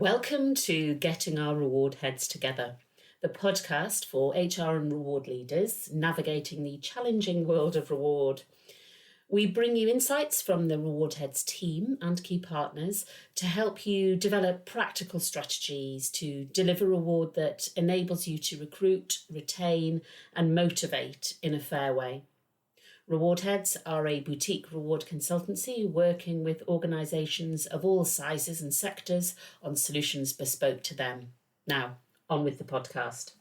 Welcome to Getting Our Reward Heads Together, the podcast for HR and reward leaders navigating the challenging world of reward. We bring you insights from the Reward Heads team and key partners to help you develop practical strategies to deliver reward that enables you to recruit, retain, and motivate in a fair way. Reward Heads are a boutique reward consultancy working with organisations of all sizes and sectors on solutions bespoke to them. Now, on with the podcast.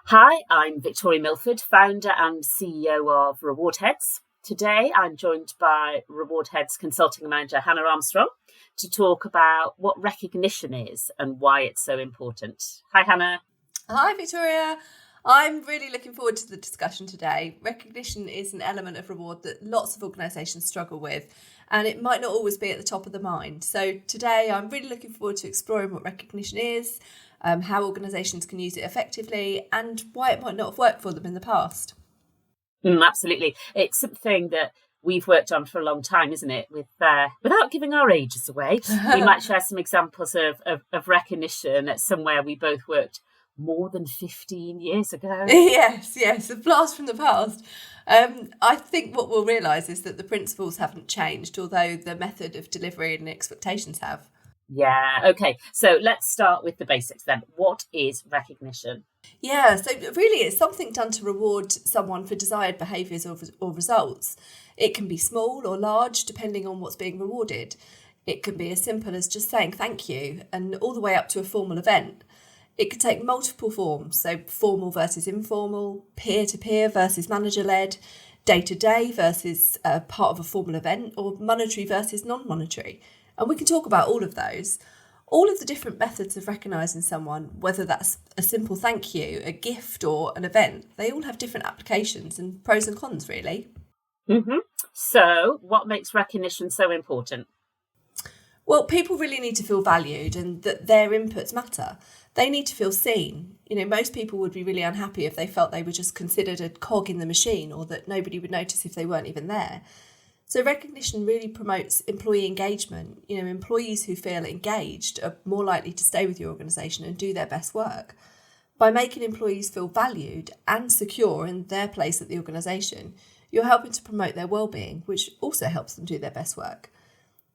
Hi, I'm Victoria Milford, founder and CEO of Reward Heads. Today, I'm joined by Reward Heads consulting manager Hannah Armstrong to talk about what recognition is and why it's so important. Hi, Hannah. Hi, Victoria. I'm really looking forward to the discussion today. Recognition is an element of reward that lots of organisations struggle with, and it might not always be at the top of the mind. So today I'm really looking forward to exploring what recognition is, how organisations can use it effectively, and why it might not have worked for them in the past. Absolutely. It's something that we've worked on for a long time, isn't it? Without giving our ages away, we might share some examples of recognition at somewhere we both worked more than 15 years ago. Yes, a blast from the past. I think what we'll realise is that the principles haven't changed, although the method of delivery and expectations have. Yeah, okay. So let's start with the basics then. What is recognition? Yeah, so really it's something done to reward someone for desired behaviours or results. It can be small or large, depending on what's being rewarded. It can be as simple as just saying thank you, and all the way up to a formal event. It could take multiple forms, so formal versus informal, peer-to-peer versus manager-led, day-to-day versus part of a formal event, or monetary versus non-monetary. And we can talk about all of those. All of the different methods of recognising someone, whether that's a simple thank you, a gift or an event, they all have different applications and pros and cons, really. Mm-hmm. So what makes recognition so important? Well, people really need to feel valued and that their inputs matter. They need to feel seen. Most people would be really unhappy if they felt they were just considered a cog in the machine or that nobody would notice if they weren't even there. So recognition really promotes employee engagement. Employees who feel engaged are more likely to stay with your organisation and do their best work. By making employees feel valued and secure in their place at the organisation, you're helping to promote their well-being, which also helps them do their best work.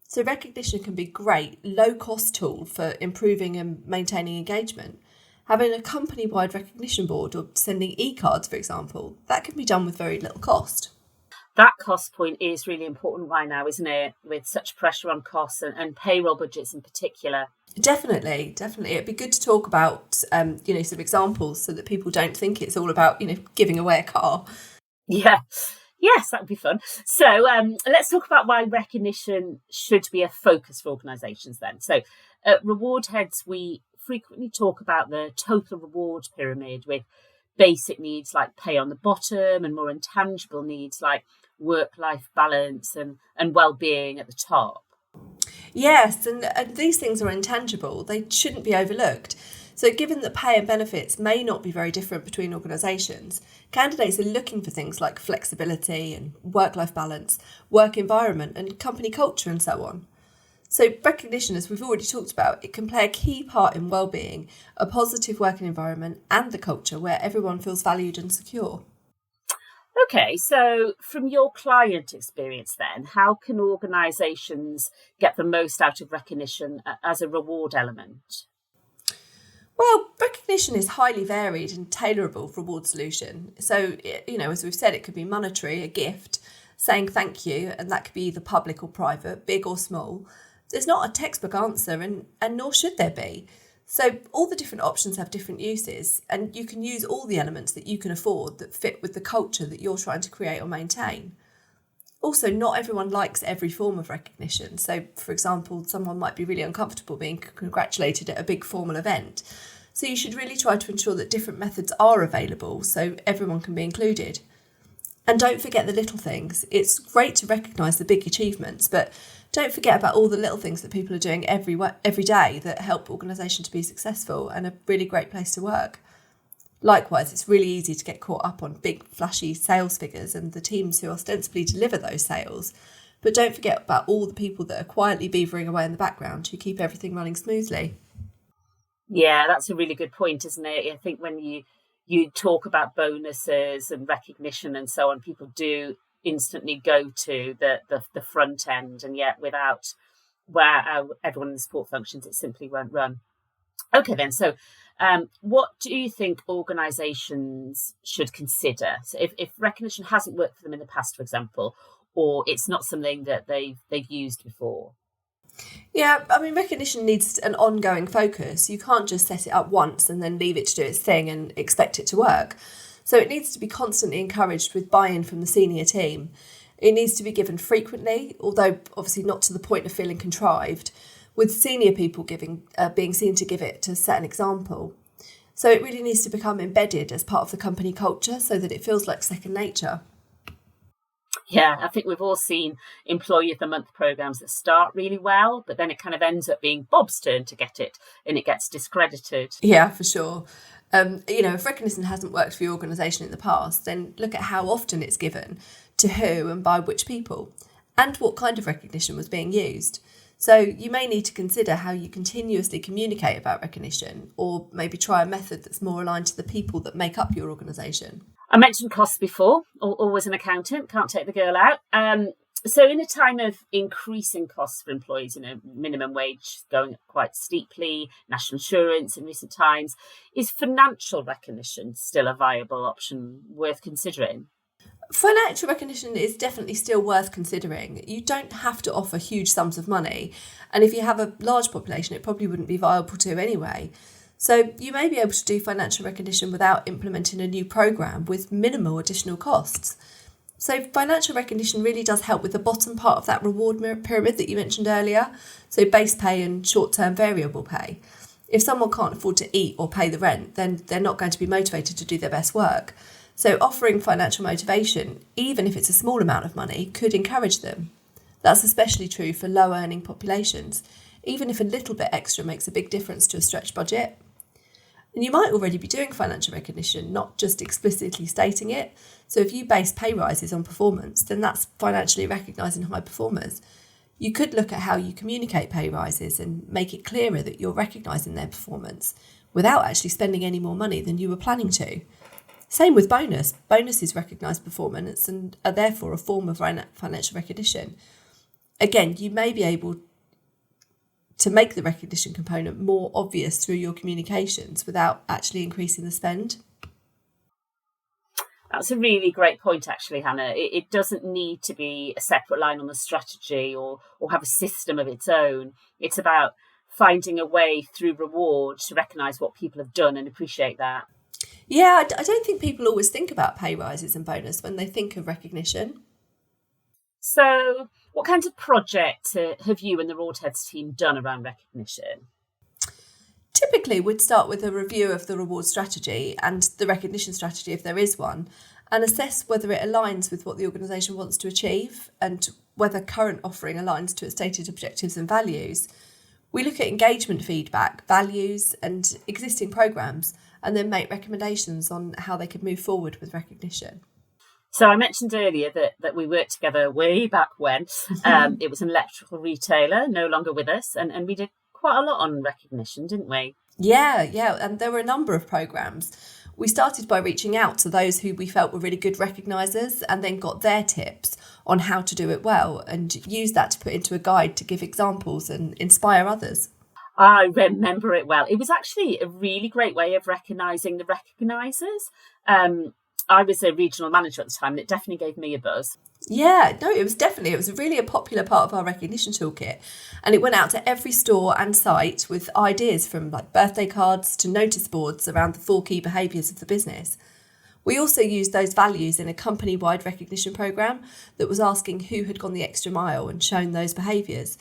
So recognition can be a great, low-cost tool for improving and maintaining engagement. Having a company-wide recognition board or sending e-cards, for example, that can be done with very little cost. That cost point is really important right now, isn't it? With such pressure on costs and payroll budgets in particular. Definitely. It'd be good to talk about, some examples so that people don't think it's all about, giving away a car. Yeah. Yes, that would be fun. So let's talk about why recognition should be a focus for organisations then. So at Reward Heads, we frequently talk about the total reward pyramid with basic needs like pay on the bottom and more intangible needs like work-life balance and well-being at the top. Yes, and these things are intangible. They shouldn't be overlooked. So given that pay and benefits may not be very different between organisations, candidates are looking for things like flexibility and work-life balance, work environment and company culture and so on. So recognition, as we've already talked about, it can play a key part in well-being, a positive working environment and the culture where everyone feels valued and secure. Okay, so from your client experience then, how can organisations get the most out of recognition as a reward element? Well, recognition is highly varied and tailorable for reward solution. So, as we've said, it could be monetary, a gift, saying thank you, and that could be either public or private, big or small. There's not a textbook answer, and nor should there be. So all the different options have different uses, and you can use all the elements that you can afford that fit with the culture that you're trying to create or maintain. Also, not everyone likes every form of recognition. So, for example, someone might be really uncomfortable being congratulated at a big formal event. So you should really try to ensure that different methods are available so everyone can be included. And don't forget the little things. It's great to recognise the big achievements, but don't forget about all the little things that people are doing every day that help organisations to be successful and a really great place to work. Likewise, it's really easy to get caught up on big, flashy sales figures and the teams who ostensibly deliver those sales. But don't forget about all the people that are quietly beavering away in the background who keep everything running smoothly. Yeah, that's a really good point, isn't it? I think when you talk about bonuses and recognition and so on, people do instantly go to the front end, and yet without where everyone in the support functions, it simply won't run. Okay, then. So, what do you think organisations should consider? So, if recognition hasn't worked for them in the past, for example, or it's not something that they've used before? Yeah, I mean, recognition needs an ongoing focus. You can't just set it up once and then leave it to do its thing and expect it to work. So it needs to be constantly encouraged with buy-in from the senior team. It needs to be given frequently, although obviously not to the point of feeling contrived, with senior people being seen to give it to set an example. So it really needs to become embedded as part of the company culture so that it feels like second nature. Yeah, I think we've all seen Employee of the Month programs that start really well, but then it kind of ends up being Bob's turn to get it and it gets discredited. Yeah, for sure. If recognition hasn't worked for your organisation in the past, then look at how often it's given, to who and by which people, and what kind of recognition was being used. So you may need to consider how you continuously communicate about recognition, or maybe try a method that's more aligned to the people that make up your organisation. I mentioned costs before, always an accountant, can't take the girl out. So in a time of increasing costs for employees, minimum wage going up quite steeply, national insurance in recent times, is financial recognition still a viable option worth considering? Financial recognition is definitely still worth considering. You don't have to offer huge sums of money, and if you have a large population, it probably wouldn't be viable to anyway. So you may be able to do financial recognition without implementing a new program with minimal additional costs. So financial recognition really does help with the bottom part of that reward pyramid that you mentioned earlier, so base pay and short-term variable pay. If someone can't afford to eat or pay the rent, then they're not going to be motivated to do their best work. So offering financial motivation, even if it's a small amount of money, could encourage them. That's especially true for low earning populations, even if a little bit extra makes a big difference to a stretched budget. And you might already be doing financial recognition, not just explicitly stating it. So if you base pay rises on performance, then that's financially recognising high performers. You could look at how you communicate pay rises and make it clearer that you're recognising their performance without actually spending any more money than you were planning to. Same with bonus. Bonuses recognise performance and are therefore a form of financial recognition. Again, you may be able to make the recognition component more obvious through your communications without actually increasing the spend. That's a really great point, actually, Hannah. It doesn't need to be a separate line on the strategy or have a system of its own. It's about finding a way through reward to recognise what people have done and appreciate that. Yeah, I don't think people always think about pay rises and bonus when they think of recognition. So what kinds of projects have you and the Reward Heads team done around recognition? Typically, we'd start with a review of the reward strategy and the recognition strategy, if there is one, and assess whether it aligns with what the organisation wants to achieve and whether current offering aligns to its stated objectives and values. We look at engagement feedback, values, and existing programmes, and then make recommendations on how they could move forward with recognition. So I mentioned earlier that we worked together way back when. It was an electrical retailer, no longer with us, and we did quite a lot on recognition, didn't we? Yeah, and there were a number of programmes. We started by reaching out to those who we felt were really good recognisers and then got their tips on how to do it well and used that to put into a guide to give examples and inspire others. I remember it well. It was actually a really great way of recognising the recognisers. I was a regional manager at the time, and it definitely gave me a buzz. Yeah, no, it was really a popular part of our recognition toolkit. And it went out to every store and site with ideas from like birthday cards to notice boards around the 4 key behaviours of the business. We also used those values in a company-wide recognition programme that was asking who had gone the extra mile and shown those behaviours.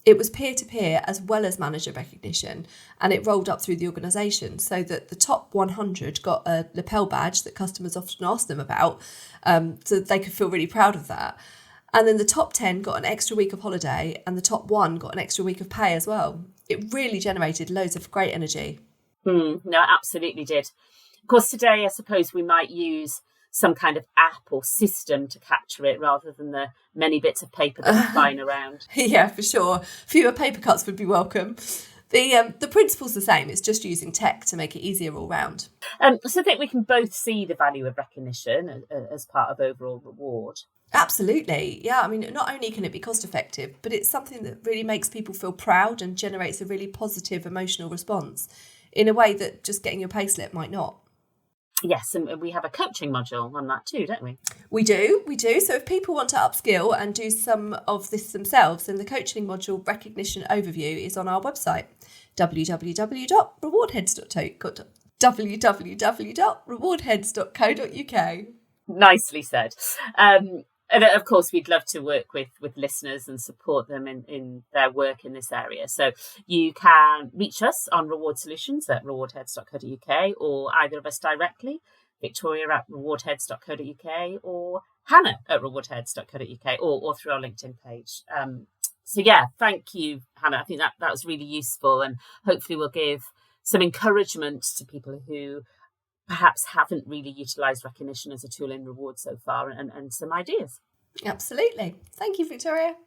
It was peer-to-peer as well as manager recognition, and it rolled up through the organisation so that the top 100 got a lapel badge that customers often asked them about, so that they could feel really proud of that. And then the top 10 got an extra week of holiday, and the top 1 got an extra week of pay as well. It really generated loads of great energy. No, it absolutely did. Of course, today, I suppose we might use some kind of app or system to capture it rather than the many bits of paper that are flying around. Yeah, for sure. Fewer paper cuts would be welcome. The principle's the same. It's just using tech to make it easier all round. So I think we can both see the value of recognition as part of overall reward. Absolutely. Yeah. I mean, not only can it be cost effective, but it's something that really makes people feel proud and generates a really positive emotional response in a way that just getting your payslip might not. Yes, and we have a coaching module on that too, don't we? We do. So if people want to upskill and do some of this themselves, then the coaching module recognition overview is on our website, www.rewardheads.co.uk. Nicely said. And of course, we'd love to work with listeners and support them in their work in this area. So you can reach us on rewardsolutions@rewardheads.co.uk, or either of us directly, Victoria@rewardheads.co.uk, or Hannah@rewardheads.co.uk, or through our LinkedIn page. So yeah, thank you, Hannah. I think that was really useful, and hopefully we'll give some encouragement to people who perhaps haven't really utilised recognition as a tool in reward so far, and some ideas. Absolutely. Thank you, Victoria.